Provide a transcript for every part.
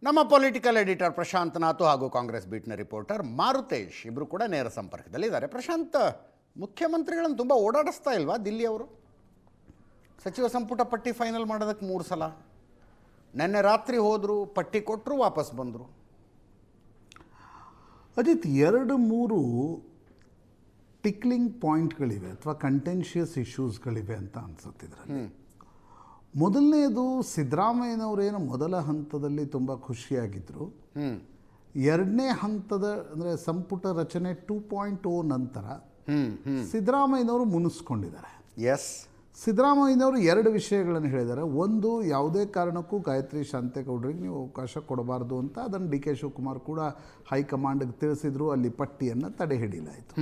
ನಮ್ಮ political editor Prashant Nathu ಹಾಗೂ Congress ಬೀಟ್ನ reporter Maruthesh ಇಬ್ಬರು ಕೂಡ ನೇರ ಸಂಪರ್ಕದಲ್ಲಿದ್ದಾರೆ. ಪ್ರಶಾಂತ್, ಮುಖ್ಯಮಂತ್ರಿಗಳನ್ನು ತುಂಬ ಓಡಾಡಿಸ್ತಾ ಇಲ್ವಾ ದಿಲ್ಲಿಯವರು? ಸಚಿವ ಸಂಪುಟ ಪಟ್ಟಿ ಫೈನಲ್ ಮಾಡೋದಕ್ಕೆ 3 ಸಲ, ನೆನ್ನೆ ರಾತ್ರಿ ಹೋದರು, ಪಟ್ಟಿ ಕೊಟ್ಟರು, ವಾಪಸ್ ಬಂದರು. ಅಜಿತ್, 2-3 ಟಿಕ್ಲಿಂಗ್ ಪಾಯಿಂಟ್ಗಳಿವೆ ಅಥವಾ ಕಂಟೆನ್ಷಿಯಸ್ ಇಶ್ಯೂಸ್ಗಳಿವೆ ಅಂತ ಅನ್ಸುತ್ತಿದ್ರಲ್ಲಿ. ಮೊದಲನೇದು, ಸಿದ್ದರಾಮಯ್ಯನವರೇನು ಮೊದಲ ಹಂತದಲ್ಲಿ ತುಂಬ ಖುಷಿಯಾಗಿದ್ದರು. ಎರಡನೇ ಹಂತದ ಅಂದರೆ ಸಂಪುಟ ರಚನೆ 2.0 ನಂತರ ಸಿದ್ದರಾಮಯ್ಯನವರು ಮುನಿಸ್ಕೊಂಡಿದ್ದಾರೆ. ಎಸ್, ಸಿದ್ದರಾಮಯ್ಯನವರು 2 ವಿಷಯಗಳನ್ನು ಹೇಳಿದ್ದಾರೆ. ಒಂದು, ಯಾವುದೇ ಕಾರಣಕ್ಕೂ ಗಾಯತ್ರಿ ಶಾಂತೇಗೌಡರಿಗೆ ನೀವು ಅವಕಾಶ ಕೊಡಬಾರ್ದು ಅಂತ ಅದನ್ನು ಡಿ ಕೆ ಶಿವಕುಮಾರ್ ಕೂಡ ಹೈಕಮಾಂಡ್ಗೆ ತಿಳಿಸಿದ್ರು. ಅಲ್ಲಿ ಪಟ್ಟಿಯನ್ನು ತಡೆ ಹಿಡಿಯಲಾಯಿತು.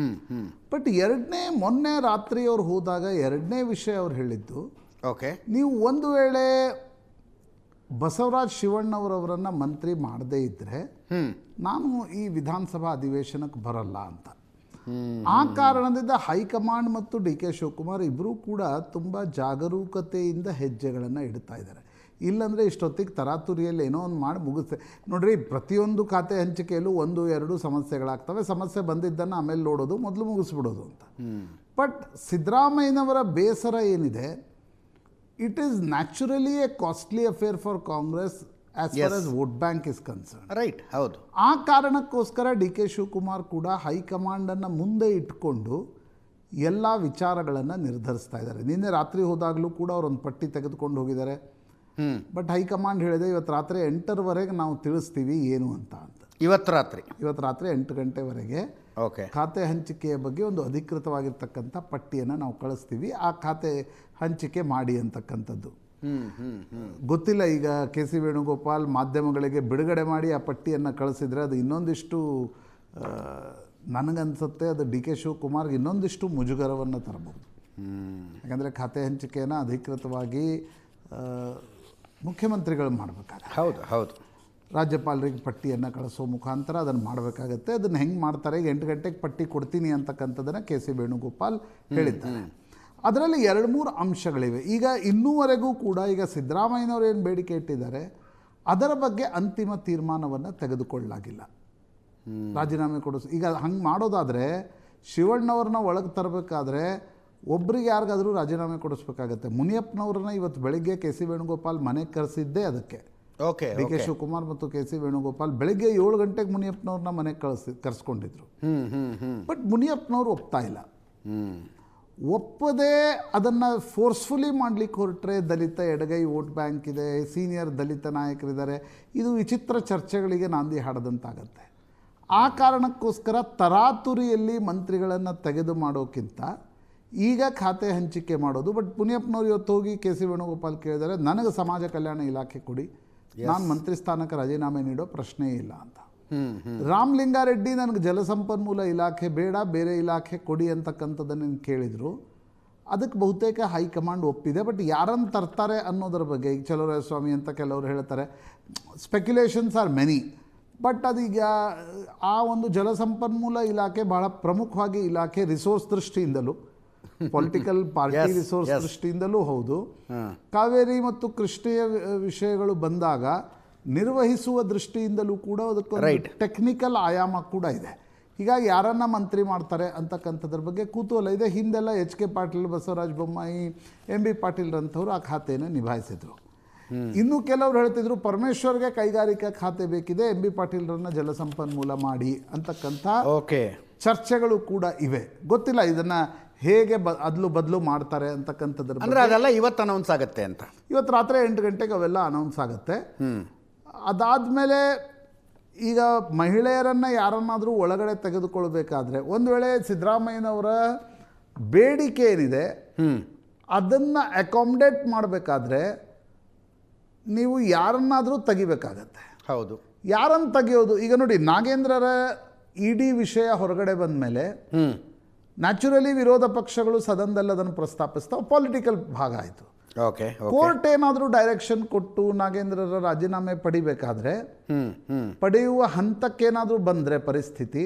ಬಟ್ ಮೊನ್ನೆ ರಾತ್ರಿ ಅವ್ರು ಹೋದಾಗ 2ನೇ ವಿಷಯ ಅವ್ರು ಹೇಳಿದ್ದು, ಓಕೆ, ನೀವು ಒಂದು ವೇಳೆ ಬಸವರಾಜ್ ಶಿವಣ್ಣವರವರನ್ನು ಮಂತ್ರಿ ಮಾಡದೇ ಇದ್ದರೆ ನಾನು ಈ ವಿಧಾನಸಭಾ ಅಧಿವೇಶನಕ್ಕೆ ಬರಲ್ಲ ಅಂತ. ಆ ಕಾರಣದಿಂದ ಹೈಕಮಾಂಡ್ ಮತ್ತು ಡಿ ಕೆ ಶಿವಕುಮಾರ್ ಇಬ್ಬರೂ ಕೂಡ ತುಂಬ ಜಾಗರೂಕತೆಯಿಂದ ಹೆಜ್ಜೆಗಳನ್ನು ಇಡ್ತಾ ಇದ್ದಾರೆ. ಇಲ್ಲಾಂದರೆ ಇಷ್ಟೊತ್ತಿಗೆ ತರಾತುರಿಯಲ್ಲಿ ಏನೋ ಒಂದು ಮಾಡಿ ಮುಗಿಸ್ತೇ. ನೋಡ್ರಿ, ಪ್ರತಿಯೊಂದು ಖಾತೆ ಹಂಚಿಕೆಯಲ್ಲೂ 1-2 ಸಮಸ್ಯೆಗಳಾಗ್ತವೆ. ಸಮಸ್ಯೆ ಬಂದಿದ್ದನ್ನು ಆಮೇಲೆ ನೋಡೋದು, ಮೊದಲು ಮುಗಿಸ್ಬಿಡೋದು ಅಂತ. ಬಟ್ ಸಿದ್ದರಾಮಯ್ಯನವರ ಬೇಸರ ಏನಿದೆ, it is naturally A costly affair for Congress as far as vote bank is concern. Right, ಹೌದು. ಆ ಕಾರಣಕ್ಕೋಸ್ಕರ ಡಿ ಕೆ ಶಿವಕುಮಾರ್ ಕೂಡ ಹೈಕಮಾಂಡನ್ನು ಮುಂದೆ ಇಟ್ಕೊಂಡು ಎಲ್ಲ ವಿಚಾರಗಳನ್ನು ನಿರ್ಧರಿಸ್ತಾ ಇದ್ದಾರೆ. ನಿನ್ನೆ ರಾತ್ರಿ ಹೋದಾಗಲೂ ಕೂಡ ಅವರೊಂದು ಪಟ್ಟಿ ತೆಗೆದುಕೊಂಡು ಹೋಗಿದ್ದಾರೆ. ಬಟ್ ಹೈಕಮಾಂಡ್ ಹೇಳಿದೆ, ಇವತ್ತು ರಾತ್ರಿ 8ರವರೆಗೆ ನಾವು ತಿಳಿಸ್ತೀವಿ ಏನು ಅಂತ. ಇವತ್ತು ರಾತ್ರಿ 8 ಗಂಟೆವರೆಗೆ ಓಕೆ, ಖಾತೆ ಹಂಚಿಕೆಯ ಬಗ್ಗೆ ಒಂದು ಅಧಿಕೃತವಾಗಿರ್ತಕ್ಕಂಥ ಪಟ್ಟಿಯನ್ನು ನಾವು ಕಳಿಸ್ತೀವಿ, ಆ ಖಾತೆ ಹಂಚಿಕೆ ಮಾಡಿ ಅಂತಕ್ಕಂಥದ್ದು. ಗೊತ್ತಿಲ್ಲ, ಈಗ ಕೆ ಸಿ ವೇಣುಗೋಪಾಲ್ ಮಾಧ್ಯಮಗಳಿಗೆ ಬಿಡುಗಡೆ ಮಾಡಿ ಆ ಪಟ್ಟಿಯನ್ನು ಕಳಿಸಿದರೆ ಅದು ಇನ್ನೊಂದಿಷ್ಟು, ನನಗನ್ಸುತ್ತೆ ಅದು ಡಿ ಕೆ ಶಿವಕುಮಾರ್ಗೆ ಇನ್ನೊಂದಿಷ್ಟು ಮುಜುಗರವನ್ನು ತರಬಹುದು. ಯಾಕಂದರೆ ಖಾತೆ ಹಂಚಿಕೆಯನ್ನು ಅಧಿಕೃತವಾಗಿ ಮುಖ್ಯಮಂತ್ರಿಗಳು ಮಾಡಬೇಕಾದ್ರೆ, ಹೌದು, ರಾಜ್ಯಪಾಲರಿಗೆ ಪಟ್ಟಿಯನ್ನು ಕಳಿಸೋ ಮುಖಾಂತರ ಅದನ್ನು ಮಾಡಬೇಕಾಗತ್ತೆ. ಅದನ್ನು ಹೆಂಗೆ ಮಾಡ್ತಾರೆ, ಈಗ 8 ಗಂಟೆಗೆ ಪಟ್ಟಿ ಕೊಡ್ತೀನಿ ಅಂತಕ್ಕಂಥದ್ದನ್ನು ಕೆ ಸಿ ವೇಣುಗೋಪಾಲ್ ಹೇಳಿದ್ದಾರೆ. ಅದರಲ್ಲಿ 2-3 ಅಂಶಗಳಿವೆ. ಈಗ ಇನ್ನೂವರೆಗೂ ಕೂಡ ಈಗ ಸಿದ್ದರಾಮಯ್ಯನವರು ಏನು ಬೇಡಿಕೆ ಇಟ್ಟಿದ್ದಾರೆ ಅದರ ಬಗ್ಗೆ ಅಂತಿಮ ತೀರ್ಮಾನವನ್ನು ತೆಗೆದುಕೊಳ್ಳಲಾಗಿಲ್ಲ. ರಾಜೀನಾಮೆ ಈಗ ಹಂಗೆ ಮಾಡೋದಾದರೆ ಶಿವಣ್ಣವ್ರನ್ನ ಒಳಗೆ ತರಬೇಕಾದ್ರೆ ಒಬ್ರಿಗೆ ಯಾರಿಗಾದರೂ ರಾಜೀನಾಮೆ ಕೊಡಿಸ್ಬೇಕಾಗತ್ತೆ. ಮುನಿಯಪ್ಪನವ್ರನ್ನ ಇವತ್ತು ಬೆಳಗ್ಗೆ ಕೆ ಸಿ ವೇಣುಗೋಪಾಲ್ ಮನೆಗೆ ಕರೆಸಿದ್ದೇ ಅದಕ್ಕೆ. ಓಕೆ, ಡಿ ಕೆ ಶಿವಕುಮಾರ್ ಮತ್ತು ಕೆ ಸಿ ವೇಣುಗೋಪಾಲ್ ಬೆಳಗ್ಗೆ 7 ಗಂಟೆಗೆ ಮುನಿಯಪ್ಪನವ್ರನ್ನ ಮನೆಗೆ ಕರೆಸ್ಕೊಂಡಿದ್ರು. ಬಟ್ ಮುನಿಯಪ್ಪನವರು ಒಪ್ತಾ ಇಲ್ಲ. ಒಪ್ಪದೆ ಅದನ್ನು ಫೋರ್ಸ್ಫುಲಿ ಮಾಡಲಿಕ್ಕೆ ಹೊರಟ್ರೆ ದಲಿತ ಎಡಗೈ ವೋಟ್ ಬ್ಯಾಂಕ್ ಇದೆ, ಸೀನಿಯರ್ ದಲಿತ ನಾಯಕರಿದ್ದಾರೆ, ಇದು ವಿಚಿತ್ರ ಚರ್ಚೆಗಳಿಗೆ ನಾಂದಿ ಹಾಡದಂತಾಗತ್ತೆ. ಆ ಕಾರಣಕ್ಕೋಸ್ಕರ ತರಾತುರಿಯಲ್ಲಿ ಮಂತ್ರಿಗಳನ್ನು ತೆಗೆದು ಮಾಡೋಕ್ಕಿಂತ ಈಗ ಖಾತೆ ಹಂಚಿಕೆ ಮಾಡೋದು. ಬಟ್ ಮುನಿಯಪ್ಪನವ್ರು ಇವತ್ತು ಹೋಗಿ ಕೆ ಸಿ ವೇಣುಗೋಪಾಲ್ ಕೇಳಿದರೆ, ನನಗೆ ಸಮಾಜ ಕಲ್ಯಾಣ ಇಲಾಖೆ ಕೊಡಿ, ನಾನು ಮಂತ್ರಿ ಸ್ಥಾನಕ್ಕೆ ರಾಜೀನಾಮೆ ನೀಡೋ ಪ್ರಶ್ನೆ ಇಲ್ಲ ಅಂತ. ರಾಮಲಿಂಗಾರೆಡ್ಡಿ, ನನಗೆ ಜಲಸಂಪನ್ಮೂಲ ಇಲಾಖೆ ಬೇಡ, ಬೇರೆ ಇಲಾಖೆ ಕೊಡಿ ಅಂತಕ್ಕಂಥದ್ದನ್ನು ಕೇಳಿದರು. ಅದಕ್ಕೆ ಬಹುತೇಕ ಹೈಕಮಾಂಡ್ ಒಪ್ಪಿದೆ. ಬಟ್ ಯಾರನ್ನು ತರ್ತಾರೆ ಅನ್ನೋದ್ರ ಬಗ್ಗೆ ಈಗ ಚಲುವರಾಯಸ್ವಾಮಿ ಅಂತ ಕೆಲವರು ಹೇಳ್ತಾರೆ. Speculations are many. ಬಟ್ ಅದೀಗ ಆ ಒಂದು ಜಲಸಂಪನ್ಮೂಲ ಇಲಾಖೆ ಬಹಳ ಪ್ರಮುಖವಾಗಿ ಇಲಾಖೆ, ರಿಸೋರ್ಸ್ ದೃಷ್ಟಿಯಿಂದಲೂ, ಪೊಲಿಟಿಕಲ್ ಪಾರ್ಟಿ ರಿಸೋರ್ಸ್ ದೃಷ್ಟಿಯಿಂದಲೂ ಹೌದು. ಕಾವೇರಿ ಮತ್ತು ಕೃಷ್ಣೆಯ ವಿಷಯಗಳು ಬಂದಾಗ ನಿರ್ವಹಿಸುವ ದೃಷ್ಟಿಯಿಂದಲೂ ಕೂಡ ಅದಕ್ಕೊಂದು ಟೆಕ್ನಿಕಲ್ ಆಯಾಮ ಕೂಡ ಇದೆ. ಹೀಗಾಗಿ ಯಾರನ್ನ ಮಂತ್ರಿ ಮಾಡ್ತಾರೆ ಅಂತಕ್ಕಂಥದ್ರ ಬಗ್ಗೆ ಕುತೂಹಲ ಇದೆ. ಹಿಂದೆಲ್ಲ H K Patil, Basavaraj Bommai, MB ಪಾಟೀಲ್ರಂಥವ್ರು ಆ ಖಾತೆಯನ್ನು ನಿಭಾಯಿಸಿದ್ರು. ಇನ್ನು ಕೆಲವರು ಹೇಳ್ತಿದ್ರು ಪರಮೇಶ್ವರ್ಗೆ ಕೈಗಾರಿಕಾ ಖಾತೆ ಬೇಕಿದೆ, MB ಪಾಟೀಲ್ರನ್ನ ಜಲಸಂಪನ್ಮೂಲ ಮಾಡಿ ಅಂತಕ್ಕಂಥ ಚರ್ಚೆಗಳು ಕೂಡ ಇವೆ. ಗೊತ್ತಿಲ್ಲ ಇದನ್ನು ಹೇಗೆ ಬದಲು ಮಾಡ್ತಾರೆ ಅಂತಕ್ಕಂಥದ್ರ ಅಂದರೆ ಅದೆಲ್ಲ ಇವತ್ತು ಅನೌನ್ಸ್ ಆಗುತ್ತೆ ಅಂತ. ಇವತ್ತು ರಾತ್ರಿ 8 ಗಂಟೆಗೆ ಅವೆಲ್ಲ ಅನೌನ್ಸ್ ಆಗುತ್ತೆ. ಅದಾದಮೇಲೆ ಈಗ ಮಹಿಳೆಯರನ್ನು ಯಾರನ್ನಾದರೂ ಒಳಗಡೆ ತೆಗೆದುಕೊಳ್ಬೇಕಾದ್ರೆ, ಒಂದು ವೇಳೆ ಸಿದ್ದರಾಮಯ್ಯನವರ ಬೇಡಿಕೆ ಏನಿದೆ ಅದನ್ನು ಅಕಾಮಡೇಟ್ ಮಾಡಬೇಕಾದ್ರೆ ನೀವು ಯಾರನ್ನಾದರೂ ತೆಗಿಬೇಕಾಗತ್ತೆ. ಹೌದು, ಯಾರನ್ನು ತೆಗೆಯೋದು? ಈಗ ನೋಡಿ, ನಾಗೇಂದ್ರರ ED ವಿಷಯ ಹೊರಗಡೆ ಬಂದ ಮೇಲೆ ನ್ಯಾಚುರಲಿ ವಿರೋಧ ಪಕ್ಷಗಳು ಸದನದಲ್ಲಿ ಅದನ್ನು ಪ್ರಸ್ತಾಪಿಸ್ತಾವೆ, ಪೊಲಿಟಿಕಲ್ ಭಾಗ ಆಯಿತು. ಕೋರ್ಟ್ ಏನಾದರೂ ಡೈರೆಕ್ಷನ್ ಕೊಟ್ಟು ನಾಗೇಂದ್ರರ ರಾಜೀನಾಮೆ ಪಡಿಬೇಕಾದ್ರೆ, ಪಡೆಯುವ ಹಂತಕ್ಕೇನಾದರೂ ಬಂದರೆ ಪರಿಸ್ಥಿತಿ,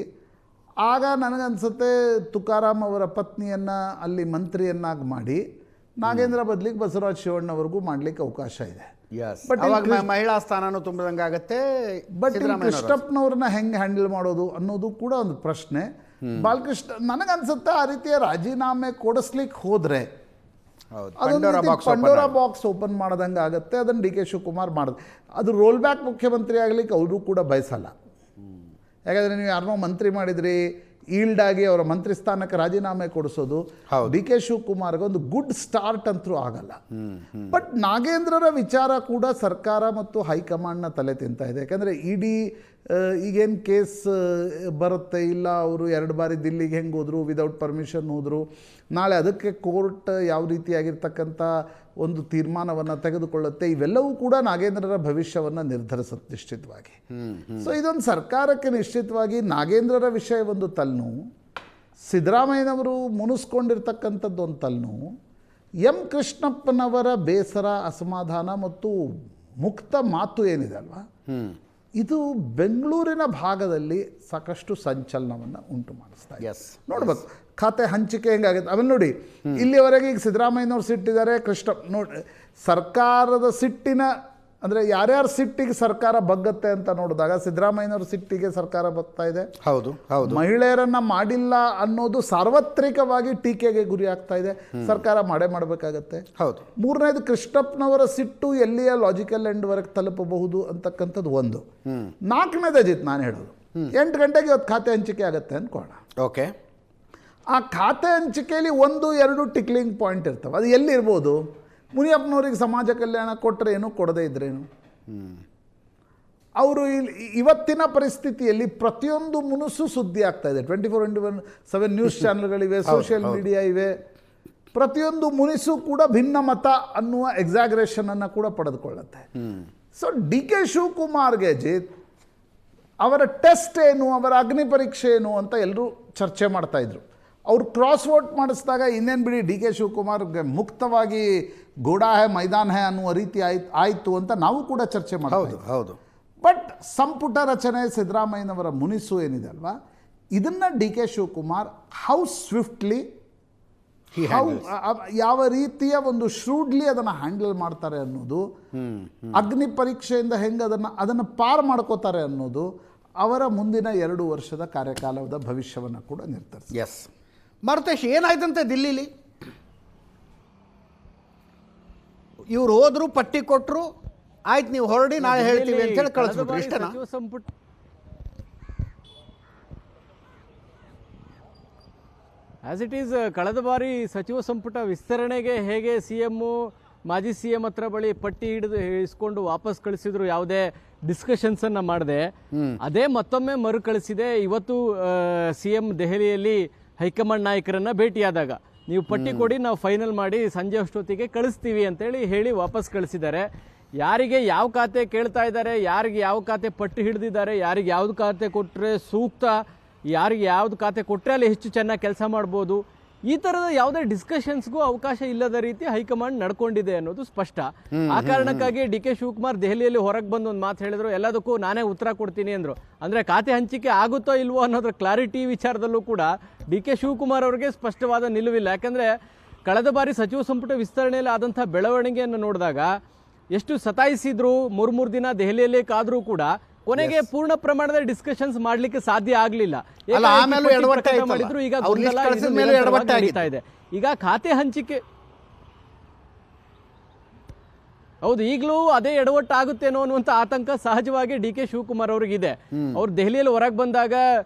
ಆಗ ನನಗನ್ಸುತ್ತೆ ತುಕಾರಾಮ್ ಅವರ ಪತ್ನಿಯನ್ನು ಅಲ್ಲಿ ಮಂತ್ರಿಯನ್ನಾಗಿ ಮಾಡಿ ನಾಗೇಂದ್ರ ಬದಲಿಗೆ ಬಸವರಾಜ ಶಿವಣ್ಣವರೆಗೂ ಮಾಡಲಿಕ್ಕೆ ಅವಕಾಶ ಇದೆ. But ಅವಾಗ ಮಹಿಳಾ ಸ್ಥಾನನೂ ತುಂಬಿದಂಗಾಗತ್ತೆ. ಬಟ್ ಕೃಷ್ಣಪ್ಪನವ್ರನ್ನ ಹೆಂಗೆ ಹ್ಯಾಂಡಲ್ ಮಾಡೋದು ಅನ್ನೋದು ಕೂಡ ಒಂದು ಪ್ರಶ್ನೆ. ಬಾಲಕೃಷ್ಣ ನನಗನ್ಸುತ್ತೆ ಆ ರೀತಿಯ ರಾಜೀನಾಮೆ ಕೊಡಿಸ್ಲಿಕ್ಕೆ ಹೋದ್ರೆ ಪಂಡೋರಾ ಬಾಕ್ಸ್ ಓಪನ್ ಮಾಡ್ದಂಗೆ ಆಗುತ್ತೆ. ಅದನ್ನು ಡಿ ಕೆ ಶಿವಕುಮಾರ್ ಮಾಡಿದ್ರು. ಅದು ರೋಲ್ ಬ್ಯಾಕ್ ಮುಖ್ಯಮಂತ್ರಿ ಆಗಲಿಕ್ಕೆ ಅವರು ಕೂಡ ಬಯಸಲ್ಲ. ಯಾಕಂದರೆ ನೀವು ಯಾರನ್ನೋ ಮಂತ್ರಿ ಮಾಡಿದ್ರಿ, ಈಲ್ಡ್ ಆಗಿ ಅವರ ಮಂತ್ರಿ ಸ್ಥಾನಕ್ಕೆ ರಾಜೀನಾಮೆ ಕೊಡಿಸೋದು ಡಿ ಕೆ ಶಿವಕುಮಾರ್ಗೆ ಒಂದು ಗುಡ್ ಸ್ಟಾರ್ಟ್ ಅಂತೂ ಆಗಲ್ಲ. ಬಟ್ ನಾಗೇಂದ್ರರ ವಿಚಾರ ಕೂಡ ಸರ್ಕಾರ ಮತ್ತು ಹೈಕಮಾಂಡ್ನ ತಲೆ ತಿಂತಾ ಇದೆ. ಯಾಕಂದರೆ ಇಡೀ ಈಗೇನು ಕೇಸ್ ಬರುತ್ತೆ, ಇಲ್ಲ ಅವರು 2 ಬಾರಿ ದಿಲ್ಲಿಗೆ ಹೆಂಗೆ ಹೋದರು, ವಿದೌಟ್ ಪರ್ಮಿಷನ್ ಹೋದರು, ನಾಳೆ ಅದಕ್ಕೆ ಕೋರ್ಟ್ ಯಾವ ರೀತಿಯಾಗಿರ್ತಕ್ಕಂಥ ಒಂದು ತೀರ್ಮಾನವನ್ನು ತೆಗೆದುಕೊಳ್ಳುತ್ತೆ, ಇವೆಲ್ಲವೂ ಕೂಡ ನಾಗೇಂದ್ರರ ಭವಿಷ್ಯವನ್ನು ನಿರ್ಧರಿಸುತ್ತೆ ನಿಶ್ಚಿತವಾಗಿ. ಸೊ ಇದೊಂದು ಸರ್ಕಾರಕ್ಕೆ ನಿಶ್ಚಿತವಾಗಿ ನಾಗೇಂದ್ರರ ವಿಷಯ ಒಂದು ತಲೆನೋವು, ಸಿದ್ದರಾಮಯ್ಯನವರು ಮುನಿಸ್ಕೊಂಡಿರ್ತಕ್ಕಂಥದ್ದು ಒಂದು ತಲೆನೋವು, ಎಂ ಕೃಷ್ಣಪ್ಪನವರ ಬೇಸರ, ಅಸಮಾಧಾನ ಮತ್ತು ಮುಕ್ತ ಮಾತು ಏನಿದೆ ಅಲ್ವಾ, ಇದು ಬೆಂಗಳೂರಿನ ಭಾಗದಲ್ಲಿ ಸಾಕಷ್ಟು ಸಂಚಲನವನ್ನು ಉಂಟು ಮಾಡಿಸ್ತಾ ಇದೆ. ನೋಡ್ಬೇಕು ಖಾತೆ ಹಂಚಿಕೆ ಹೆಂಗಾಗುತ್ತೆ. ಆಮೇಲೆ ನೋಡಿ, ಇಲ್ಲಿವರೆಗೆ ಈಗ ಸಿದ್ದರಾಮಯ್ಯನವ್ರು ಸಿಟ್ಟಿದ್ದಾರೆ, ನೋಡಿ ಸರ್ಕಾರದ ಸಿಟ್ಟಿನ ಅಂದರೆ ಯಾರ್ಯಾರ ಸಿಟ್ಟಿಗೆ ಸರ್ಕಾರ ಬಗ್ಗತ್ತೆ ಅಂತ ನೋಡಿದಾಗ ಸಿದ್ದರಾಮಯ್ಯನವ್ರ ಸಿಟ್ಟಿಗೆ ಸರ್ಕಾರ ಬಗ್ತಾ ಇದೆ. ಹೌದು ಹೌದು. ಮಹಿಳೆಯರನ್ನ ಮಾಡಿಲ್ಲ ಅನ್ನೋದು ಸಾರ್ವತ್ರಿಕವಾಗಿ ಟೀಕೆಗೆ ಗುರಿ ಆಗ್ತಾ ಇದೆ. ಸರ್ಕಾರ ಮಾಡಬೇಕಾಗತ್ತೆ. ಹೌದು. ಮೂರನೇದು ಕೃಷ್ಣಪ್ಪನವರ ಸಿಟ್ಟು ಎಲ್ಲಿಯ ಲಾಜಿಕಲ್ ಎಂಡ್ವರೆಗೆ ತಲುಪಬಹುದು ಅಂತಕ್ಕಂಥದ್ದು ಒಂದು. ನಾಲ್ಕನೇದು ಅಜಿತ್ ನಾನು ಹೇಳೋದು 8 ಗಂಟೆಗೆ ಇವತ್ತು ಖಾತೆ ಹಂಚಿಕೆ ಆಗುತ್ತೆ ಅಂದ್ಕೋಣ. ಓಕೆ. ಆ ಖಾತೆ ಹಂಚಿಕೆಯಲ್ಲಿ 1-2 ಟಿಕ್ಲಿಂಗ್ ಪಾಯಿಂಟ್ ಇರ್ತವೆ. ಅದು ಎಲ್ಲಿರ್ಬೋದು? ಮುನಿಯಪ್ಪನವ್ರಿಗೆ ಸಮಾಜ ಕಲ್ಯಾಣ ಕೊಟ್ಟರೆ ಏನು, ಕೊಡದೇ ಇದ್ರೇನು? ಅವರು ಇವತ್ತಿನ ಪರಿಸ್ಥಿತಿಯಲ್ಲಿ ಪ್ರತಿಯೊಂದು ಮುನುಸು ಸುದ್ದಿ ಆಗ್ತಾ ಇದೆ. 24/7 ನ್ಯೂಸ್ ಚಾನಲ್ಗಳಿವೆ, ಸೋಷಿಯಲ್ ಮೀಡಿಯಾ ಇವೆ. ಪ್ರತಿಯೊಂದು ಮುನಿಸು ಕೂಡ ಭಿನ್ನ ಮತ ಅನ್ನುವ ಎಕ್ಸಾಗ್ರೇಷನನ್ನು ಕೂಡ ಪಡೆದುಕೊಳ್ಳುತ್ತೆ. ಸೊ ಡಿ ಕೆ ಶಿವಕುಮಾರ್ಗೆ ಅವರ ಟೆಸ್ಟ್ ಏನು, ಅವರ ಅಗ್ನಿ ಪರೀಕ್ಷೆ ಏನು ಅಂತ ಎಲ್ಲರೂ ಚರ್ಚೆ ಮಾಡ್ತಾಯಿದ್ರು. ಅವ್ರು ಕ್ರಾಸ್ ವೋಟ್ ಮಾಡಿಸಿದಾಗ ಇನ್ನೇನು ಬಿಡಿ, ಡಿ ಕೆ ಶಿವಕುಮಾರ್ಗೆ ಮುಕ್ತವಾಗಿ ಗೋಡಾ ಹೇ ಮೈದಾನ ಹೇ ಅನ್ನುವ ರೀತಿ ಆಯಿತು ಅಂತ ನಾವು ಕೂಡ ಚರ್ಚೆ ಮಾಡ್ತೀವಿ. ಹೌದು. ಬಟ್ ಸಂಪುಟ ರಚನೆ, ಸಿದ್ದರಾಮಯ್ಯನವರ ಮುನಿಸು ಏನಿದೆ ಅಲ್ವಾ, ಇದನ್ನು D K Shivakumar how swiftly, ಯಾವ ರೀತಿಯ ಒಂದು ಶ್ರೂಡ್ಲಿ ಅದನ್ನು ಹ್ಯಾಂಡಲ್ ಮಾಡ್ತಾರೆ ಅನ್ನೋದು, ಅಗ್ನಿ ಪರೀಕ್ಷೆಯಿಂದ ಹೆಂಗೆ ಅದನ್ನು ಪಾರ್ ಮಾಡ್ಕೋತಾರೆ ಅನ್ನೋದು ಅವರ ಮುಂದಿನ 2 ವರ್ಷದ ಕಾರ್ಯಕಾಲದ ಭವಿಷ್ಯವನ್ನು ಕೂಡ ನಿರ್ಧರಿಸಿ. ಎಸ್ ಮಾರುತೇಶ್, ಏನಾಯ್ತಂತೆ ದಿಲ್ಲಿಲಿ? ಇವ್ರು ಹೋದ್ರು, ಪಟ್ಟಿ ಕೊಟ್ಟರು, ಆಯ್ತು ನೀವು ಹೊರಡಿ, ನಾಳೆ ಹೇಳ್ತೀವಿ ಅಂತ ಹೇಳಿ ಕಳಿಸ್ಬಿಟ್ರು. ಇಷ್ಟನಾ? ಆಸ್ ಇಟ್ ಈಸ್ ಕಳೆದ ಬಾರಿ ಸಚಿವ ಸಂಪುಟ ವಿಸ್ತರಣೆಗೆ ಹೇಗೆ CM ಮಾಜಿ CM ಹತ್ರ ಬಳಿ ಪಟ್ಟಿ ಇಸ್ಕೊಂಡು ವಾಪಸ್ ಕಳಿಸಿದ್ರು, ಯಾವುದೇ ಡಿಸ್ಕಷನ್ಸ್ ಅನ್ನ ಮಾಡದೆ, ಅದೇ ಮತ್ತೊಮ್ಮೆ ಮರುಕಳಿಸಿದೆ. ಇವತ್ತು CM ದೆಹಲಿಯಲ್ಲಿ ಹೈಕಮಾಂಡ್ ನಾಯಕರನ್ನ ಭೇಟಿಯಾದಾಗ ನೀವು ಪಟ್ಟಿ ಕೊಡಿ, ನಾವು ಫೈನಲ್ ಮಾಡಿ ಸಂಜೆ ಅಷ್ಟೊತ್ತಿಗೆ ಕಳಿಸ್ತೀವಿ ಅಂತೇಳಿ ಹೇಳಿ ವಾಪಸ್ ಕಳಿಸಿದ್ದಾರೆ. ಯಾರಿಗೆ ಯಾವ ಖಾತೆ ಕೇಳ್ತಾ ಇದ್ದಾರೆ, ಯಾರಿಗೆ ಯಾವ ಖಾತೆ ಪಟ್ಟಿ ಹಿಡಿದಿದ್ದಾರೆ, ಯಾರಿಗೆ ಯಾವ್ದು ಖಾತೆ ಕೊಟ್ಟರೆ ಸೂಕ್ತ, ಯಾರಿಗೆ ಯಾವ್ದು ಖಾತೆ ಕೊಟ್ಟರೆ ಅಲ್ಲಿ ಹೆಚ್ಚು ಚೆನ್ನಾಗಿ ಕೆಲಸ ಮಾಡ್ಬೋದು, ಈ ಥರದ ಯಾವುದೇ ಡಿಸ್ಕಷನ್ಸ್ಗೂ ಅವಕಾಶ ಇಲ್ಲದ ರೀತಿ ಹೈಕಮಾಂಡ್ ನಡ್ಕೊಂಡಿದೆ ಅನ್ನೋದು ಸ್ಪಷ್ಟ. ಆ ಕಾರಣಕ್ಕಾಗಿ ಡಿ ಕೆ ಶಿವಕುಮಾರ್ ದೆಹಲಿಯಲ್ಲಿ ಹೊರಗೆ ಬಂದು ಒಂದು ಮಾತು ಹೇಳಿದ್ರು, ಎಲ್ಲದಕ್ಕೂ ನಾನೇ ಉತ್ತರ ಕೊಡ್ತೀನಿ ಅಂದರು. ಅಂದರೆ ಖಾತೆ ಹಂಚಿಕೆ ಆಗುತ್ತೋ ಇಲ್ವೋ ಅನ್ನೋದ್ರ ಕ್ಲಾರಿಟಿ ವಿಚಾರದಲ್ಲೂ ಕೂಡ ಡಿ ಕೆ ಶಿವಕುಮಾರ್ ಅವರಿಗೆ ಸ್ಪಷ್ಟವಾದ ನಿಲುವಿಲ್ಲ. ಯಾಕಂದರೆ ಕಳೆದ ಬಾರಿ ಸಚಿವ ಸಂಪುಟ ವಿಸ್ತರಣೆಯಲ್ಲಿ ಆದಂಥ ಬೆಳವಣಿಗೆಯನ್ನು ನೋಡಿದಾಗ ಎಷ್ಟು ಸತಾಯಿಸಿದ್ರು, 3 ದಿನ ದೆಹಲಿಯಲ್ಲೇ ಕಾದ್ರೂ ಕೂಡ ಕೊನೆಗೆ ಪೂರ್ಣ ಪ್ರಮಾಣದ ಡಿಸ್ಕಷನ್ಸ್ ಮಾಡ್ಲಿಕ್ಕೆ ಸಾಧ್ಯ ಆಗಲಿಲ್ಲ. ಮಾಡಿದ್ರು, ಈಗ ನಡೀತಾ ಇದೆ. ಈಗ ಖಾತೆ ಹಂಚಿಕೆ ಹೌದು, ಈಗಲೂ ಅದೇ ಎಡವಟ್ಟು ಆಗುತ್ತೇನೋ ಅನ್ನುವಂಥ ಆತಂಕ ಸಹಜವಾಗಿ ಡಿ ಕೆ ಶಿವಕುಮಾರ್ ಅವ್ರಿಗಿದೆ. ಅವ್ರು ದೆಹಲಿಯಲ್ಲಿ ಹೊರಗೆ ಬಂದಾಗ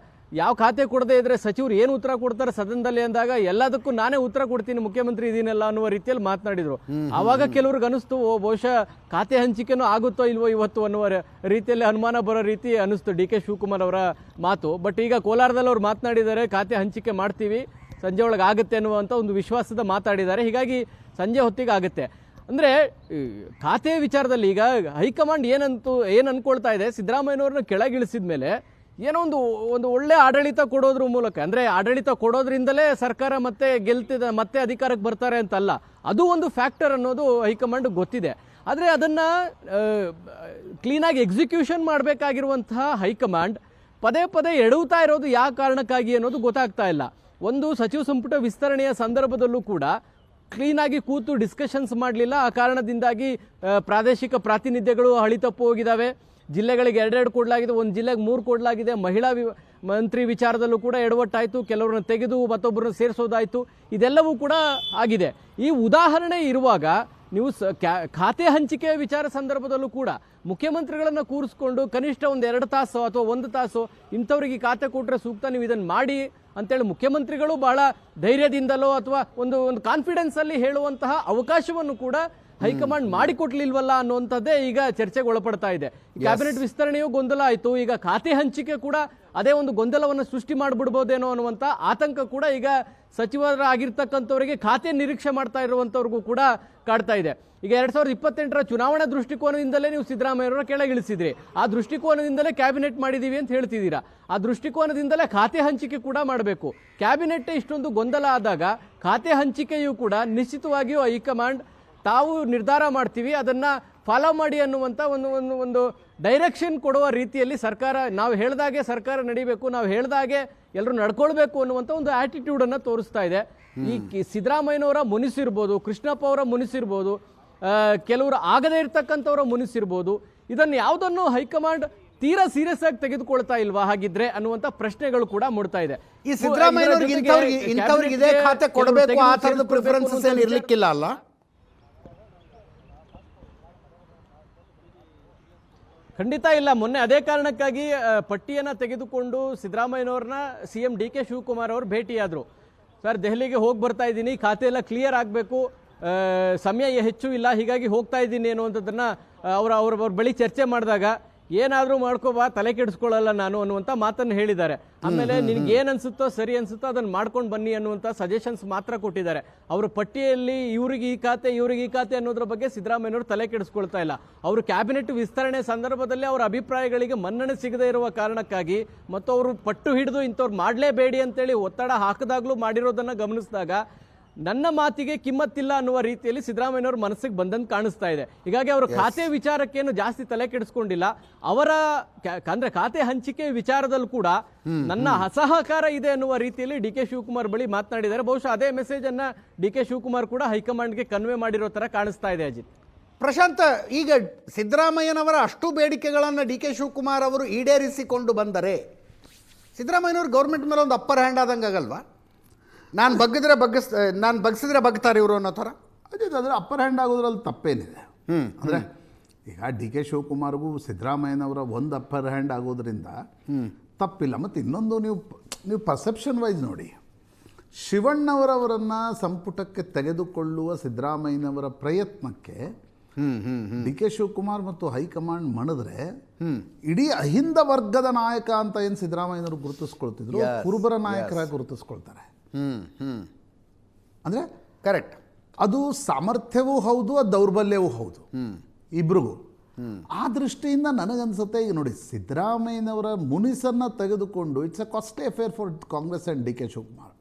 ಯಾವ ಖಾತೆ ಕೊಡದೇ ಇದ್ರೆ ಸಚಿವರು ಏನು ಉತ್ತರ ಕೊಡ್ತಾರೆ ಸದನದಲ್ಲಿ ಅಂದಾಗ, ಎಲ್ಲದಕ್ಕೂ ನಾನೇ ಉತ್ತರ ಕೊಡ್ತೀನಿ, ಮುಖ್ಯಮಂತ್ರಿ ಇದೀನಲ್ಲ ಅನ್ನುವ ರೀತಿಯಲ್ಲಿ ಮಾತನಾಡಿದ್ರು. ಆವಾಗ ಕೆಲವ್ರಿಗೆ ಅನಿಸ್ತು, ಬಹುಶಃ ಖಾತೆ ಹಂಚಿಕೆನೂ ಆಗುತ್ತೋ ಇಲ್ವೋ ಇವತ್ತು ಅನ್ನುವ ರೀತಿಯಲ್ಲಿ ಅನುಮಾನ ಬರೋ ರೀತಿ ಅನಿಸ್ತು ಡಿ ಕೆ ಶಿವಕುಮಾರ್ ಅವರ ಮಾತು. ಬಟ್ ಈಗ ಕೋಲಾರದಲ್ಲಿ ಅವ್ರು ಮಾತನಾಡಿದ್ದಾರೆ, ಖಾತೆ ಹಂಚಿಕೆ ಮಾಡ್ತೀವಿ, ಸಂಜೆ ಒಳಗೆ ಆಗುತ್ತೆ ಅನ್ನುವಂಥ ಒಂದು ವಿಶ್ವಾಸದ ಮಾತಾಡಿದ್ದಾರೆ. ಹೀಗಾಗಿ ಸಂಜೆ ಹೊತ್ತಿಗೆ ಆಗುತ್ತೆ. ಅಂದರೆ ಖಾತೆ ವಿಚಾರದಲ್ಲಿ ಈಗ ಹೈಕಮಾಂಡ್ ಏನು ಅನ್ಕೊಳ್ತಾ ಇದೆ, ಸಿದ್ದರಾಮಯ್ಯನವ್ರನ್ನ ಕೆಳಗಿಳಿಸಿದ ಮೇಲೆ ಏನೋ ಒಂದು ಒಳ್ಳೆ ಆಡಳಿತ ಕೊಡೋದ್ರ ಮೂಲಕ, ಅಂದರೆ ಆಡಳಿತ ಕೊಡೋದ್ರಿಂದಲೇ ಸರ್ಕಾರ ಮತ್ತೆ ಅಧಿಕಾರಕ್ಕೆ ಬರ್ತಾರೆ ಅಂತಲ್ಲ, ಅದು ಒಂದು ಫ್ಯಾಕ್ಟರ್ ಅನ್ನೋದು ಹೈಕಮಾಂಡ್ ಗೊತ್ತಿದೆ. ಆದರೆ ಅದನ್ನು ಕ್ಲೀನಾಗಿ ಎಕ್ಸಿಕ್ಯೂಷನ್ ಮಾಡಬೇಕಾಗಿರುವಂತಹ ಹೈಕಮಾಂಡ್ ಪದೇ ಎಡವುತ್ತಾ ಇರೋದು ಯಾವ ಕಾರಣಕ್ಕಾಗಿ ಅನ್ನೋದು ಗೊತ್ತಾಗ್ತಾ ಇಲ್ಲ. ಒಂದು ಸಚಿವ ಸಂಪುಟ ವಿಸ್ತರಣೆಯ ಸಂದರ್ಭದಲ್ಲೂ ಕೂಡ ಕ್ಲೀನಾಗಿ ಕೂತು ಡಿಸ್ಕಷನ್ಸ್ ಮಾಡಲಿಲ್ಲ. ಆ ಕಾರಣದಿಂದಾಗಿ ಪ್ರಾದೇಶಿಕ ಪ್ರಾತಿನಿಧ್ಯಗಳು ಹಳಿ ತಪ್ಪು ಹೋಗಿದ್ದಾವೆ. ಜಿಲ್ಲೆಗಳಿಗೆ 2 ಕೊಡಲಾಗಿದೆ, ಒಂದು ಜಿಲ್ಲೆಗೆ 3 ಕೊಡಲಾಗಿದೆ. ಮಹಿಳಾ ಮಂತ್ರಿ ವಿಚಾರದಲ್ಲೂ ಕೂಡ ಎಡವಟ್ಟಾಯಿತು, ಕೆಲವ್ರನ್ನ ತೆಗೆದು ಮತ್ತೊಬ್ಬರನ್ನ ಸೇರಿಸೋದಾಯಿತು, ಇದೆಲ್ಲವೂ ಕೂಡ ಆಗಿದೆ. ಈ ಉದಾಹರಣೆ ಇರುವಾಗ ನೀವು ಖಾತೆ ಹಂಚಿಕೆ ವಿಚಾರ ಸಂದರ್ಭದಲ್ಲೂ ಕೂಡ ಮುಖ್ಯಮಂತ್ರಿಗಳನ್ನು ಕೂರಿಸ್ಕೊಂಡು ಕನಿಷ್ಠ ಒಂದು 2 ತಾಸು ಅಥವಾ 1 ತಾಸು ಇಂಥವ್ರಿಗೆ ಖಾತೆ ಕೊಟ್ಟರೆ ಸೂಕ್ತ, ನೀವು ಇದನ್ನು ಮಾಡಿ ಅಂತೇಳಿ ಮುಖ್ಯಮಂತ್ರಿಗಳು ಬಹಳ ಧೈರ್ಯದಿಂದಲೋ ಅಥವಾ ಒಂದು ಕಾನ್ಫಿಡೆನ್ಸಲ್ಲಿ ಹೇಳುವಂತಹ ಅವಕಾಶವನ್ನು ಕೂಡ ಹೈಕಮಾಂಡ್ ಮಾಡಿಕೊಡ್ಲಿಲ್ವಲ್ಲ ಅನ್ನುವಂಥದ್ದೇ ಈಗ ಚರ್ಚೆಗೆ ಒಳಪಡ್ತಾ ಇದೆ. ಕ್ಯಾಬಿನೆಟ್ ವಿಸ್ತರಣೆಯೂ ಗೊಂದಲ ಆಯಿತು, ಈಗ ಖಾತೆ ಹಂಚಿಕೆ ಕೂಡ ಅದೇ ಒಂದು ಗೊಂದಲವನ್ನು ಸೃಷ್ಟಿ ಮಾಡಿಬಿಡ್ಬೋದೇನೋ ಅನ್ನುವಂಥ ಆತಂಕ ಕೂಡ ಈಗ ಸಚಿವರಾಗಿರ್ತಕ್ಕಂಥವರಿಗೆ ಖಾತೆ ನಿರೀಕ್ಷೆ ಮಾಡ್ತಾ ಇರುವಂಥವ್ರಿಗೂ ಕೂಡ ಕಾಡ್ತಾ ಇದೆ. ಈಗ 2028ರ ಚುನಾವಣಾ ದೃಷ್ಟಿಕೋನದಿಂದಲೇ ನೀವು ಸಿದ್ದರಾಮಯ್ಯರವರ ಕೆಳಗಿಳಿಸಿದ್ರಿ, ಆ ದೃಷ್ಟಿಕೋನದಿಂದಲೇ ಕ್ಯಾಬಿನೆಟ್ ಮಾಡಿದ್ದೀವಿ ಅಂತ ಹೇಳ್ತಿದ್ದೀರಾ. ಆ ದೃಷ್ಟಿಕೋನದಿಂದಲೇ ಖಾತೆ ಹಂಚಿಕೆ ಕೂಡ ಮಾಡಬೇಕು. ಕ್ಯಾಬಿನೆಟ್ ಇಷ್ಟೊಂದು ಗೊಂದಲ ಆದಾಗ ಖಾತೆ ಹಂಚಿಕೆಯೂ ಕೂಡ ನಿಶ್ಚಿತವಾಗಿಯೂ ಹೈಕಮಾಂಡ್ ತಾವು ನಿರ್ಧಾರ ಮಾಡ್ತೀವಿ, ಅದನ್ನು ಫಾಲೋ ಮಾಡಿ ಅನ್ನುವಂಥ ಒಂದು ಡೈರೆಕ್ಷನ್ ಕೊಡುವ ರೀತಿಯಲ್ಲಿ ಸರ್ಕಾರ, ನಾವು ಹೇಳ್ದಾಗೆ ಸರ್ಕಾರ ನಡಿಬೇಕು, ನಾವು ಹೇಳ್ದಾಗೆ ಎಲ್ಲರೂ ನಡ್ಕೊಳ್ಬೇಕು ಅನ್ನುವಂಥ ಒಂದು ಆಟಿಟ್ಯೂಡನ್ನು ತೋರಿಸ್ತಾ ಇದೆ. ಈ ಸಿದ್ದರಾಮಯ್ಯನವರ ಮುನಿಸಿರ್ಬೋದು, ಕೃಷ್ಣಪ್ಪ ಅವರ ಮುನಿಸಿರ್ಬೋದು, ಕೆಲವರು ಆಗದೇ ಇರ್ತಕ್ಕಂಥವರ ಮುನಿಸಿರ್ಬೋದು, ಇದನ್ನು ಯಾವುದನ್ನು ಹೈಕಮಾಂಡ್ ತೀರಾ ಸೀರಿಯಸ್ ಆಗಿ ತೆಗೆದುಕೊಳ್ತಾ ಇಲ್ವಾ ಹಾಗಿದ್ರೆ ಅನ್ನುವಂಥ ಪ್ರಶ್ನೆಗಳು ಕೂಡ ಮೂಡ್ತಾ ಇದೆ. ಈ ಸಿದ್ದರಾಮಯ್ಯನವರಿಗೆ ಇಂಥವ್ರಿಗೆ ಇದೇ ಖಾತೆ ಕೊಡಬೇಕು ಆ ಥರದ ಪ್ರಿಫರೆನ್ಸಸ್ ಏನು ಇರ್ಲಿಕ್ಕಿಲ್ಲ ಅಲ್ಲ? ಖಂಡಿತ ಇಲ್ಲ. ಮೊನ್ನೆ ಅದೇ ಕಾರಣಕ್ಕಾಗಿ ಪಟ್ಟಿಯನ್ನು ತೆಗೆದುಕೊಂಡು ಸಿದ್ದರಾಮಯ್ಯನವ್ರನ್ನ CM DK ಶಿವಕುಮಾರ್ ಅವರು ಭೇಟಿಯಾದರು. ಸರ್, ದೆಹಲಿಗೆ ಹೋಗಿ ಬರ್ತಾ ಇದ್ದೀನಿ, ಖಾತೆ ಎಲ್ಲ ಕ್ಲಿಯರ್ ಆಗಬೇಕು, ಸಮಯ ಹೆಚ್ಚು ಇಲ್ಲ, ಹೀಗಾಗಿ ಹೋಗ್ತಾ ಇದ್ದೀನಿ ಅನ್ನುವಂಥದ್ದನ್ನು ಅವ್ರ ಬಳಿ ಚರ್ಚೆ ಮಾಡಿದಾಗ ಏನಾದರೂ ಮಾಡ್ಕೋಬಾ, ತಲೆ ಕೆಡಿಸ್ಕೊಳ್ಳಲ್ಲ ನಾನು ಅನ್ನುವಂಥ ಮಾತನ್ನು ಹೇಳಿದ್ದಾರೆ. ಆಮೇಲೆ ನಿನ್ಗೆ ಏನು ಅನ್ಸುತ್ತೋ ಸರಿ ಅನ್ಸುತ್ತೋ ಅದನ್ನು ಮಾಡ್ಕೊಂಡು ಬನ್ನಿ ಅನ್ನುವಂಥ ಸಜೆಷನ್ಸ್ ಮಾತ್ರ ಕೊಟ್ಟಿದ್ದಾರೆ. ಅವರು ಪಟ್ಟಿಯಲ್ಲಿ ಇವ್ರಿಗೆ ಈ ಖಾತೆ ಅನ್ನೋದ್ರ ಬಗ್ಗೆ ಸಿದ್ದರಾಮಯ್ಯನವರು ತಲೆ ಕೆಡಿಸ್ಕೊಳ್ತಾ ಇಲ್ಲ. ಅವರು ಕ್ಯಾಬಿನೆಟ್ ವಿಸ್ತರಣೆ ಸಂದರ್ಭದಲ್ಲಿ ಅವರ ಅಭಿಪ್ರಾಯಗಳಿಗೆ ಮನ್ನಣೆ ಸಿಗದೇ ಇರುವ ಕಾರಣಕ್ಕಾಗಿ ಮತ್ತು ಅವರು ಪಟ್ಟು ಹಿಡಿದು ಇಂಥವ್ರು ಮಾಡಲೇಬೇಡಿ ಅಂತೇಳಿ ಒತ್ತಡ ಹಾಕಿದಾಗಲೂ ಮಾಡಿರೋದನ್ನು ಗಮನಿಸಿದಾಗ ನನ್ನ ಮಾತಿಗೆ ಕಿಮ್ಮತ್ತಿಲ್ಲ ಅನ್ನುವ ರೀತಿಯಲ್ಲಿ ಸಿದ್ದರಾಮಯ್ಯನವ್ರ ಮನಸ್ಸಿಗೆ ಬಂದಂತೆ ಕಾಣಿಸ್ತಾ ಇದೆ. ಹೀಗಾಗಿ ಅವರು ಖಾತೆ ವಿಚಾರಕ್ಕೇನು ಜಾಸ್ತಿ ತಲೆ ಕೆಡಿಸ್ಕೊಂಡಿಲ್ಲ. ಅವರ ಅಂದ್ರೆ ಖಾತೆ ಹಂಚಿಕೆ ವಿಚಾರದಲ್ಲೂ ಕೂಡ ನನ್ನ ಅಸಹಕಾರ ಇದೆ ಅನ್ನುವ ರೀತಿಯಲ್ಲಿ DK ಶಿವಕುಮಾರ್ ಬಳಿ ಮಾತನಾಡಿದ್ದಾರೆ. ಬಹುಶಃ ಅದೇ ಮೆಸೇಜ್ ಅನ್ನ DK ಶಿವಕುಮಾರ್ ಕೂಡ ಹೈಕಮಾಂಡ್ಗೆ ಕನ್ವೆ ಮಾಡಿರೋ ತರ ಕಾಣಿಸ್ತಾ ಇದೆ. ಅಜಿತ್, ಪ್ರಶಾಂತ್, ಈಗ ಸಿದ್ದರಾಮಯ್ಯನವರ ಅಷ್ಟು ಬೇಡಿಕೆಗಳನ್ನು DK ಶಿವಕುಮಾರ್ ಅವರು ಈಡೇರಿಸಿಕೊಂಡು ಬಂದರೆ ಸಿದ್ದರಾಮಯ್ಯನವರು ಗೌರ್ಮೆಂಟ್ ಮೇಲೆ ಒಂದು ಅಪ್ಪರ್ ಹ್ಯಾಂಡ್ ಆದಂಗೆ ಆಗಲ್ವಾ? ನಾನು ಬಗ್ಸಿದ್ರೆ ಬಗ್ತಾರೆ ಇವರು ಅನ್ನೋ ಥರ. ಅದೇ ಅಪ್ಪರ್ ಹ್ಯಾಂಡ್ ಆಗೋದ್ರಲ್ಲಿ ತಪ್ಪೇನಿದೆ. ಅಂದರೆ ಈಗ DK ಶಿವಕುಮಾರ್ಗೂ ಸಿದ್ದರಾಮಯ್ಯನವರ ಒಂದು ಅಪ್ಪರ್ ಹ್ಯಾಂಡ್ ಆಗೋದ್ರಿಂದ ತಪ್ಪಿಲ್ಲ. ಮತ್ತು ಇನ್ನೊಂದು ನೀವು ಪರ್ಸೆಪ್ಷನ್ ವೈಸ್ ನೋಡಿ, ಶಿವಣ್ಣವರವರನ್ನು ಸಂಪುಟಕ್ಕೆ ತೆಗೆದುಕೊಳ್ಳುವ ಸಿದ್ದರಾಮಯ್ಯನವರ ಪ್ರಯತ್ನಕ್ಕೆ DK ಶಿವಕುಮಾರ್ ಮತ್ತು ಹೈಕಮಾಂಡ್ ಮಣಿದ್ರೆ ಇಡೀ ಅಹಿಂದ ವರ್ಗದ ನಾಯಕ ಅಂತ ಏನು ಸಿದ್ದರಾಮಯ್ಯನವರು ಗುರುತಿಸ್ಕೊಳ್ತಿದ್ರು, ಕುರುಬರ ನಾಯಕರಾಗಿ ಗುರುತಿಸ್ಕೊಳ್ತಾರೆ. ಅಂದರೆ ಕರೆಕ್ಟ್, ಅದು ಸಾಮರ್ಥ್ಯವೂ ಹೌದು, ಅದು ದೌರ್ಬಲ್ಯವೂ ಹೌದು ಇಬ್ರಿಗೂ. ಆ ದೃಷ್ಟಿಯಿಂದ ನನಗನ್ಸುತ್ತೆ, ಈಗ ನೋಡಿ, ಸಿದ್ದರಾಮಯ್ಯನವರ ಮುನಿಸನ್ನು ತೆಗೆದುಕೊಂಡು it's a costly affair for Congress and DK Shivakumar.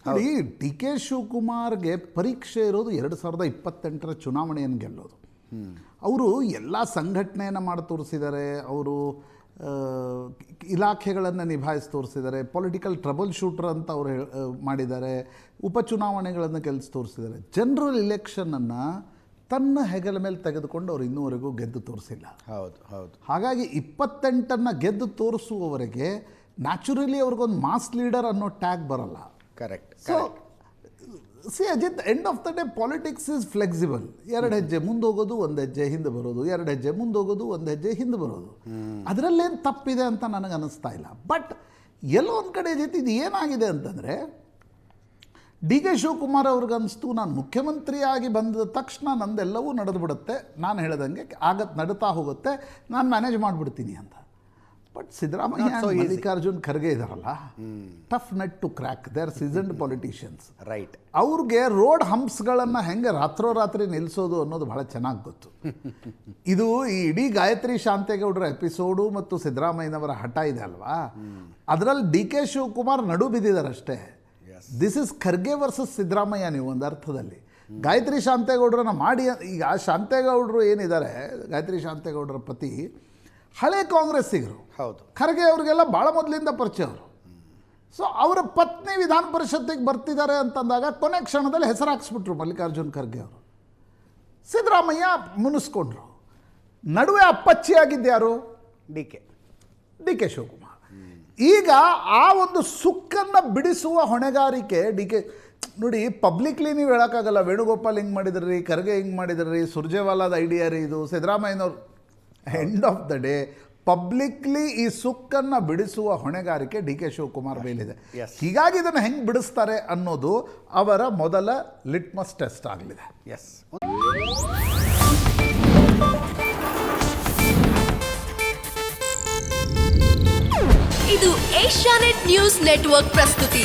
ನೋಡಿ, DK ಶಿವಕುಮಾರ್ಗೆ ಪರೀಕ್ಷೆ ಇರೋದು 2028ರ ಚುನಾವಣೆಯನ್ನು ಗೆಲ್ಲೋದು. ಅವರು ಎಲ್ಲ ಸಂಘಟನೆಯನ್ನು ಮಾಡಿ ತೋರಿಸಿದ್ದಾರೆ, ಅವರು ಇಲಾಖೆಗಳನ್ನು ನಿಭಾಯಿಸಿ ತೋರಿಸಿದ್ದಾರೆ, ಪೊಲಿಟಿಕಲ್ ಟ್ರಬಲ್ ಶೂಟರ್ ಅಂತ ಅವರು ಮಾಡಿದ್ದಾರೆ, ಉಪಚುನಾವಣೆಗಳನ್ನು ಗೆಲ್ಲಿಸಿ ತೋರಿಸಿದ್ದಾರೆ. ಜನರಲ್ ಇಲೆಕ್ಷನನ್ನು ತನ್ನ ಹೆಗಲ ಮೇಲೆ ತೆಗೆದುಕೊಂಡು ಅವರು ಇನ್ನೂವರೆಗೂ ಗೆದ್ದು ತೋರಿಸಿಲ್ಲ. ಹೌದು. ಹಾಗಾಗಿ 28ನ್ನು ಗೆದ್ದು ತೋರಿಸುವವರೆಗೆ ನ್ಯಾಚುರಲಿ ಅವ್ರಿಗೊಂದು ಮಾಸ್ ಲೀಡರ್ ಅನ್ನೋ ಟ್ಯಾಗ್ ಬರಲ್ಲ. Correct. So see Ajit, end of the day politics is flexible. 2 ಹೆಜ್ಜೆ ಮುಂದೆ ಹೋಗೋದು, 1 ಹೆಜ್ಜೆ ಹಿಂದೆ ಬರೋದು, 2 ಹೆಜ್ಜೆ ಮುಂದೆ ಹೋಗೋದು, 1 ಹೆಜ್ಜೆ ಹಿಂದೆ ಬರೋದು, ಅದರಲ್ಲೇನು ತಪ್ಪಿದೆ ಅಂತ ನನಗೆ ಅನ್ನಿಸ್ತಾ ಇಲ್ಲ. ಬಟ್ ಎಲ್ಲೋ ಒಂದು ಕಡೆ ಅಜಿತ್, ಇದು ಏನಾಗಿದೆ ಅಂತಂದರೆ, DK ಶಿವಕುಮಾರ್ ಅವ್ರಿಗನ್ನಿಸ್ತು, ನಾನು ಮುಖ್ಯಮಂತ್ರಿಯಾಗಿ ಬಂದ ತಕ್ಷಣ ನಂದೆಲ್ಲವೂ ನಡೆದು ಬಿಡುತ್ತೆ, ನಾನು ಹೇಳ್ದಂಗೆ ನಡೀತಾ ಹೋಗುತ್ತೆ, ನಾನು ಮ್ಯಾನೇಜ್ ಮಾಡಿಬಿಡ್ತೀನಿ ಅಂತ. ಬಟ್ ಸಿದ್ದರಾಮಯ್ಯ ಮಲ್ಲಿಕಾರ್ಜುನ್ ಖರ್ಗೆ ಇದಾರಲ್ಲ, tough nut to crack, they are seasoned politicians. Right. ಅವ್ರಿಗೆ ರೋಡ್ ಹಂಪ್ಸ್ಗಳನ್ನು ಹೆಂಗೆ ರಾತ್ರೋರಾತ್ರಿ ನಿಲ್ಲಿಸೋದು ಅನ್ನೋದು ಭಾಳ ಚೆನ್ನಾಗಿ ಗೊತ್ತು. ಇದು ಈ ಇಡೀ ಗಾಯತ್ರಿ ಶಾಂತೇಗೌಡರ ಎಪಿಸೋಡು ಮತ್ತು ಸಿದ್ದರಾಮಯ್ಯನವರ ಹಠ ಇದೆ ಅಲ್ವಾ, ಅದರಲ್ಲಿ DK ಶಿವಕುಮಾರ್ ನಡು ಬಿದ್ದಿದ್ದಾರೆ ಅಷ್ಟೇ. This is Kharge versus Siddaramaiah. ನೀವು ಒಂದು ಅರ್ಥದಲ್ಲಿ ಗಾಯತ್ರಿ ಶಾಂತೇಗೌಡರನ್ನ ಮಾಡಿ, ಈಗ ಶಾಂತೇಗೌಡರು ಏನಿದ್ದಾರೆ, ಗಾಯತ್ರಿ ಶಾಂತೇಗೌಡರ ಪತಿ ಹಳೆ ಕಾಂಗ್ರೆಸ್ಸಿಗರು. ಹೌದು. ಖರ್ಗೆ ಅವ್ರಿಗೆಲ್ಲ ಭಾಳ ಮೊದಲಿಂದ ಪರಿಚಯ ಅವರು. ಸೊ ಅವರ ಪತ್ನಿ ವಿಧಾನ ಪರಿಷತ್ತಿಗೆ ಬರ್ತಿದ್ದಾರೆ ಅಂತಂದಾಗ ಕೊನೆ ಕ್ಷಣದಲ್ಲಿ ಹೆಸರು ಹಾಕ್ಸ್ಬಿಟ್ರು ಮಲ್ಲಿಕಾರ್ಜುನ್ ಖರ್ಗೆ ಅವರು. ಸಿದ್ದರಾಮಯ್ಯ ಮುನಿಸ್ಕೊಂಡ್ರು. ನಡುವೆ ಅಪ್ಪಚ್ಚಿಯಾಗಿದ್ದು ಯಾರು? D K Shivakumar. ಈಗ ಆ ಒಂದು ಸುಕ್ಕನ್ನು ಬಿಡಿಸುವ ಹೊಣೆಗಾರಿಕೆ ನೋಡಿ, ಪಬ್ಲಿಕ್ಲಿ ನೀವು ಹೇಳೋಕ್ಕಾಗಲ್ಲ ವೇಣುಗೋಪಾಲ್ ಹಿಂಗೆ ಮಾಡಿದ್ರಿ, ಖರ್ಗೆ ಹಿಂಗೆ ಮಾಡಿದ್ರಿ, ಸುರ್ಜೇವಾಲಾದ ಐಡಿಯಾ ರೀ ಇದು, ಸಿದ್ದರಾಮಯ್ಯನವ್ರು. End of the day publicly ಈ ಸುಕ್ಕನ್ನು ಬಿಡಿಸುವ ಹೊಣೆಗಾರಿಕೆ ಡಿ ಕೆ ಶಿವಕುಮಾರ್ ಮೇಲಿದೆ. ಹೀಗಾಗಿ ಇದನ್ನು ಹೆಂಗೆ ಬಿಡಿಸ್ತಾರೆ ಅನ್ನೋದು ಅವರ ಮೊದಲ ಲಿಟ್ಮಸ್ ಟೆಸ್ಟ್ ಆಗಲಿದೆ. ಎಸ್. ಇದು ಏಷ್ಯಾನೆಟ್ ನ್ಯೂಸ್ ನೆಟ್ವರ್ಕ್ ಪ್ರಸ್ತುತಿ.